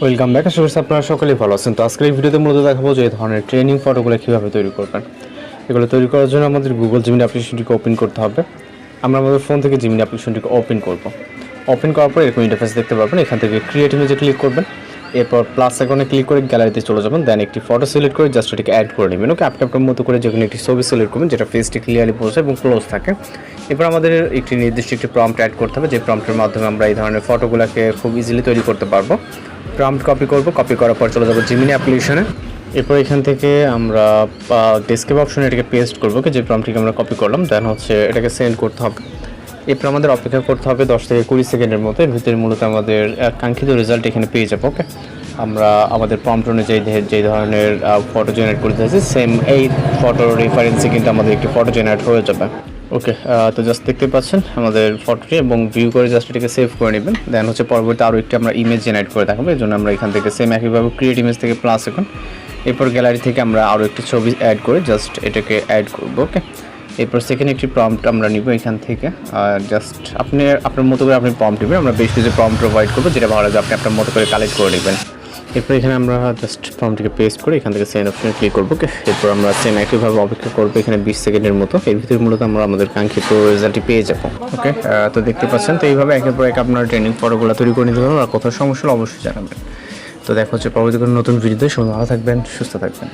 Welcome back. আশা করছি আপনারা সকলেই ভালো আছেন। তো আজকের এই ভিডিওতে মূলত দেখাবো যে এই ধরনের ট্রেনিং ফটোগুলো কীভাবে তৈরি করবেন। এগুলো তৈরি করার জন্য আমাদের গুগল জিমিনি অ্যাপ্লিকেশনটিকে ওপেন করতে হবে। আমরা আমাদের ফোন থেকে জিমিনি অ্যাপ্লিকেশনটিকে ওপেন করব। ওপেন করার পর এরকম ইন্টারফেস দেখতে পাবেন। এখান থেকে ক্রিয়েট ইমেজে ক্লিক করবেন। এরপর প্লাস আইকনে ক্লিক করে গ্যালারিতে চলে যাবেন। দেন একটি ফটো সিলেক্ট করে জাস্ট এটাকে অ্যাড করে নেবেন। ওকে, আপনি আপনার মতো করে যে কোনো একটি ছবি সিলেক্ট করবেন যেটা ফেসটি ক্লিয়ারলি বোঝে এবং ক্লোজ থাকে। এরপর আমাদের একটি নির্দিষ্ট একটি প্রম্পট অ্যাড করতে হবে, যে প্রম্পটের মাধ্যমে আমরা এই ধরনের ফটোগুলোকে খুব ইজিলি তৈরি করতে পারবো। প্রম্পট কপি করব, কপি করার পর চলে যাবো জিমিনি অ্যাপ্লিকেশনে। এরপর এখান থেকে আমরা ডেস্কটপ অপশনে এটাকে পেস্ট করবো, যে প্রম্পটটিকে আমরা কপি করলাম। দেন এটাকে সেন্ড করতে হবে। এরপর আমাদের অপেক্ষা করতে হবে 10 থেকে 20 সেকেন্ডের মতো। এর ভিতরে মূলত আমাদের কাঙ্ক্ষিত রেজাল্ট এখানে পেয়ে যাবো। ওকে, আমরা আমাদের প্রম্পট অনুযায়ী যে ধরনের ফটো জেনারেট করতে চাইছি সেম এই ফটোর রেফারেন্সে কিন্তু আমাদের একটি ফটো জেনারেট হয়ে যাবে। ওকে, তো জাস্ট দেখতে পাচ্ছেন আমাদের ফটোটি, এবং ভিউ করে জাস্ট এটাকে সেভ করে নেবেন। দেন পরবর্তী আরও একটি আমরা ইমেজ জেনারেট করে দেখাবো। এই জন্য আমরা এখান থেকে সেম একইভাবে ক্রিয়েট ইমেজ থেকে প্লাস এখন এরপর গ্যালারি থেকে আমরা আরও একটি ছবি অ্যাড করে জাস্ট এটাকে অ্যাড করবো। ওকে, এরপর সেকেন্ড একটি প্রম্পট আমরা নিব এখান থেকে। জাস্ট আপনি আপনার মতো করে আপনি প্রম্পট নেবেন। আমরা বেশ কিছু প্রম্পট প্রোভাইড করবো, যেটা ভালো লাগবে আপনি আপনার মতো করে কালেক্ট করে নেবেন। এরপর এখানে আমরা জাস্ট ফর্মটিকে পেস্ট করে এখান থেকে সেন্ড অপশনে ক্লিক করবো। ওকে, এরপর আমরা সেম একইভাবে অপেক্ষা করবো এখানে 20 সেকেন্ডের মতো। এর ভিতরে মূলত আমরা আমাদের কাঙ্ক্ষিত রেজাল্টটি পেয়ে যাবো। ওকে, তো দেখতে পাচ্ছেন। তো এইভাবে একের পর এক আপনার ট্রেনিং ফটোগুলো তৈরি করে নিতে পারবেন। আর কোথাও সমস্যা হলে অবশ্যই জানাবেন। তো দেখা হচ্ছে পরবর্তী কোনো নতুন ভিডিওতে। সবাই ভালো থাকবেন, সুস্থ থাকবেন।